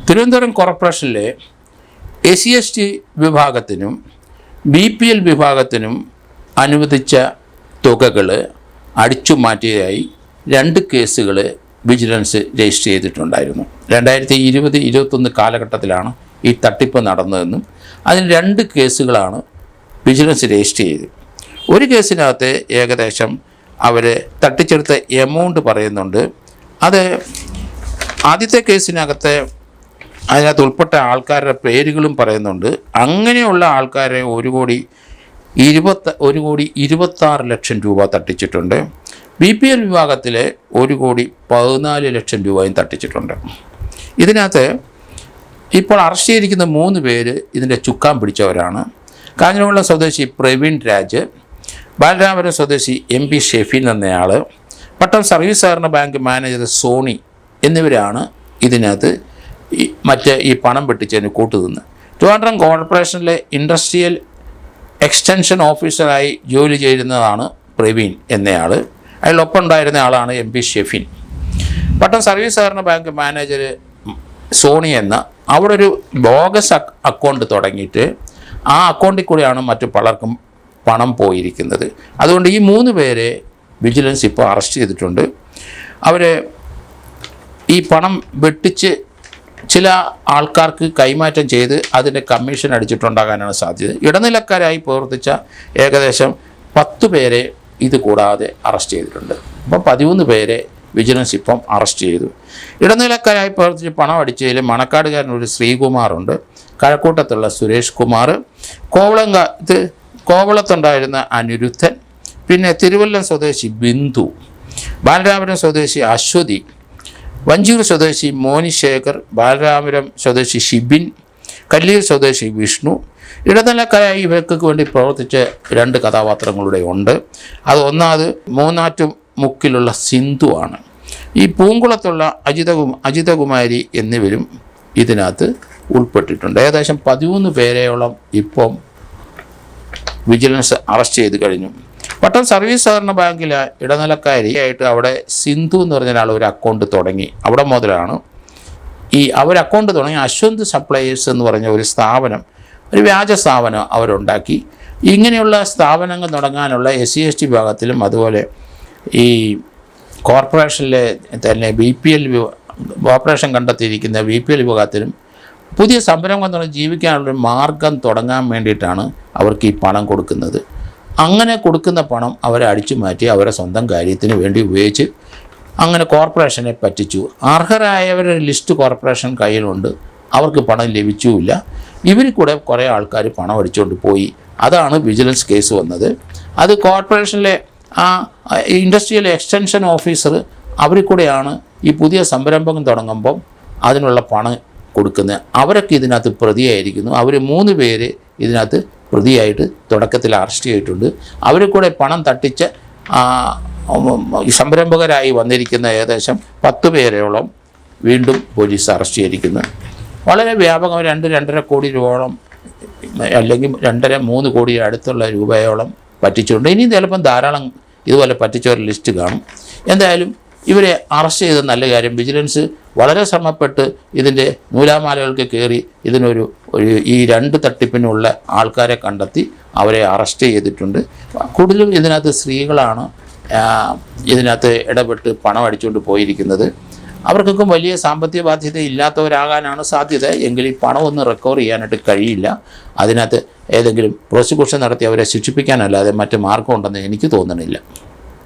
തിരുവനന്തപുരം കോർപ്പറേഷനിലെ SC/ST വിഭാഗത്തിനും BPL വിഭാഗത്തിനും അനുവദിച്ച തുകകൾ അടിച്ചു മാറ്റിയതായി 2 കേസുകൾ വിജിലൻസ് രജിസ്റ്റർ ചെയ്തിട്ടുണ്ടായിരുന്നു. 2020-21 കാലഘട്ടത്തിലാണ് ഈ തട്ടിപ്പ് നടന്നതെന്നും അതിന് 2 കേസുകളാണ് വിജിലൻസ് രജിസ്റ്റർ ചെയ്തത്. ഒരു കേസിനകത്ത് ഏകദേശം അവർ തട്ടിച്ചെടുത്ത എമൗണ്ട് പറയുന്നുണ്ട്. അത് ആദ്യത്തെ കേസിനകത്ത് അതിനകത്ത് ഉൾപ്പെട്ട ആൾക്കാരുടെ പേരുകളും പറയുന്നുണ്ട്. അങ്ങനെയുള്ള ആൾക്കാരെ 1,26 ലക്ഷം രൂപ തട്ടിച്ചിട്ടുണ്ട്. BPL വിഭാഗത്തിലെ 1,14 ലക്ഷം രൂപയും തട്ടിച്ചിട്ടുണ്ട്. ഇതിനകത്ത് ഇപ്പോൾ അറസ്റ്റ് ചെയ്തിരിക്കുന്ന 3 പേര് ഇതിൻ്റെ ചുക്കാൻ പിടിച്ചവരാണ്. കാഞ്ഞിരംകുളം സ്വദേശി പ്രവീൺ രാജ്, ബാലരാമപുരം സ്വദേശി MP ഷെഫീൻ എന്നയാൾ, പട്ടം സർവീസ് സഹകരണ ബാങ്ക് മാനേജർ സോണി എന്നിവരാണ് ഇതിനകത്ത് ഈ പണം വെട്ടിച്ചതിന് കൂട്ടുനിന്ന്. ട്രിവാൻഡ്രം കോർപ്പറേഷനിലെ ഇൻഡസ്ട്രിയൽ എക്സ്റ്റൻഷൻ ഓഫീസറായി ജോലി ചെയ്യുന്നതാണ് പ്രവീൺ എന്നയാൾ. അതിലൊപ്പം ഉണ്ടായിരുന്ന ആളാണ് MP ഷെഫീൻ. പട്ടം സർവീസ് സഹകരണ ബാങ്ക് മാനേജർ സോണി എന്ന അവിടെ ഒരു ബോഗസ് അക്കൗണ്ട് തുടങ്ങിയിട്ട് ആ അക്കൗണ്ടിൽ കൂടെയാണ് മറ്റു പലർക്കും പണം പോയിരിക്കുന്നത്. അതുകൊണ്ട് ഈ 3 പേരെ വിജിലൻസ് ഇപ്പോൾ അറസ്റ്റ് ചെയ്തിട്ടുണ്ട്. അവർ ഈ പണം വെട്ടിച്ച് ചില ആൾക്കാർക്ക് കൈമാറ്റം ചെയ്ത് അതിൻ്റെ കമ്മീഷൻ അടിച്ചിട്ടുണ്ടാകാനാണ് സാധ്യത. ഇടനിലക്കാരായി പ്രവർത്തിച്ച ഏകദേശം 10 പേരെ ഇത് കൂടാതെ അറസ്റ്റ് ചെയ്തിട്ടുണ്ട്. അപ്പോൾ 13 പേരെ വിജിലൻസ് ഇപ്പം അറസ്റ്റ് ചെയ്തു. ഇടനിലക്കാരായി പ്രവർത്തിച്ച് പണം അടിച്ചതിൽ മണക്കാടുകാരൻ ഒരു ശ്രീകുമാറുണ്ട്, കഴക്കൂട്ടത്തുള്ള സുരേഷ് കുമാർ, കോവളത്തുണ്ടായിരുന്ന അനിരുദ്ധൻ, പിന്നെ തിരുവല്ലം സ്വദേശി ബിന്ദു, ബാലരാമപുരം സ്വദേശി അശ്വതി, വഞ്ചൂർ സ്വദേശി മോനിശേഖർ, ബാലരാമപുരം സ്വദേശി ഷിബിൻ, കല്ലീർ സ്വദേശി വിഷ്ണു. ഇടനിലക്കാരായി ഇവർക്ക് വേണ്ടി പ്രവർത്തിച്ച 2 കഥാപാത്രങ്ങളുടെ ഉണ്ട്. അത് ഒന്നാമത് മൂന്നാറ്റുമുക്കിലുള്ള സിന്ധു ആണ്. ഈ പൂങ്കുളത്തുള്ള അജിതകുമാരി എന്നിവരും ഇതിനകത്ത് ഉൾപ്പെട്ടിട്ടുണ്ട്. ഏകദേശം 13 പേരെയോളം ഇപ്പം വിജിലൻസ് അറസ്റ്റ് ചെയ്ത് കഴിഞ്ഞു. പട്ടം സർവീസ് സഹകരണ ബാങ്കിലെ ഇടനിലക്കാരിയായിട്ട് അവിടെ സിന്ധു എന്ന് പറഞ്ഞ ആൾ ഒരു അക്കൗണ്ട് തുടങ്ങി. അവിടെ മുതലാണ് അവർ അക്കൗണ്ട് തുടങ്ങി അശ്വന്ത് സപ്ലയേഴ്സ് എന്ന് പറഞ്ഞ ഒരു സ്ഥാപനം, ഒരു വ്യാജ സ്ഥാപനം അവരുണ്ടാക്കി. ഇങ്ങനെയുള്ള സ്ഥാപനങ്ങൾ തുടങ്ങാനുള്ള SC/ST വിഭാഗത്തിലും അതുപോലെ ഈ കോർപ്പറേഷനിലെ തന്നെ BPL ഓപ്പറേഷൻ കണ്ടെത്തിയിരിക്കുന്ന BPL വിഭാഗത്തിലും പുതിയ സംരംഭം തുടങ്ങി ജീവിക്കാനുള്ളൊരു മാർഗം തുടങ്ങാൻ വേണ്ടിയിട്ടാണ് അവർക്ക് ഈ പണം കൊടുക്കുന്നത്. അങ്ങനെ കൊടുക്കുന്ന പണം അവരെ അടിച്ചു മാറ്റി അവരെ സ്വന്തം കാര്യത്തിന് വേണ്ടി ഉപയോഗിച്ച് അങ്ങനെ കോർപ്പറേഷനെ പറ്റിച്ചു. അർഹരായവരുടെ ലിസ്റ്റ് കോർപ്പറേഷൻ കയ്യിലുണ്ട്, അവർക്ക് പണം ലഭിച്ചുമില്ല. ഇവരിൽ കൂടെ കുറേ ആൾക്കാർ പണം അടിച്ചുകൊണ്ട് പോയി. അതാണ് വിജിലൻസ് കേസ് വന്നത്. അത് കോർപ്പറേഷനിലെ ഇൻഡസ്ട്രിയൽ എക്സ്റ്റൻഷൻ ഓഫീസർ അവരിൽ കൂടെയാണ് ഈ പുതിയ സംരംഭം തുടങ്ങുമ്പം അതിനുള്ള പണം കൊടുക്കുന്നത്. അവരൊക്കെ ഇതിനകത്ത് പ്രതിയായിരിക്കുന്നു. അവർ 3 പേര് ഇതിനകത്ത് പ്രതിയായിട്ട് തുടക്കത്തിൽ അറസ്റ്റ് ചെയ്തിട്ടുണ്ട്. അവരിൽ കൂടെ പണം തട്ടിച്ച് സംരംഭകരായി വന്നിരിക്കുന്ന ഏകദേശം 10 പേരോളം വീണ്ടും പോലീസ് അറസ്റ്റ് ചെയ്തിരിക്കുന്നു. വളരെ വ്യാപകം 2-2.5 കോടി രൂപയോളം അല്ലെങ്കിൽ 2.5-3 കോടി അടുത്തുള്ള രൂപയോളം പറ്റിച്ചിട്ടുണ്ട്. ഇനിയും ചിലപ്പം ധാരാളം ഇതുപോലെ പറ്റിച്ചവരുടെ ലിസ്റ്റ് കാണും. എന്തായാലും ഇവരെ അറസ്റ്റ് ചെയ്ത നല്ല കാര്യം. വിജിലൻസ് വളരെ ശ്രമപ്പെട്ട് ഇതിൻ്റെ നൂലാമാലകൾക്ക് കയറി ഈ 2 തട്ടിപ്പിനുള്ള ആൾക്കാരെ കണ്ടെത്തി അവരെ അറസ്റ്റ് ചെയ്തിട്ടുണ്ട്. കൂടുതലും ഇതിനകത്ത് സ്ത്രീകളാണ് ഇതിനകത്ത് ഇടപെട്ട് പണം അടിച്ചുകൊണ്ട് പോയിരിക്കുന്നത്. അവർക്കൊക്കെ വലിയ സാമ്പത്തിക ബാധ്യത ഇല്ലാത്തവരാകാനാണ് സാധ്യത. എങ്കിൽ ഈ പണമൊന്നും റിക്കവർ ചെയ്യാനായിട്ട് കഴിയില്ല. അതിനകത്ത് ഏതെങ്കിലും പ്രോസിക്യൂഷൻ നടത്തി അവരെ ശിക്ഷിപ്പിക്കാനല്ലാതെ മറ്റ് മാർഗമുണ്ടെന്ന് എനിക്ക് തോന്നുന്നില്ല.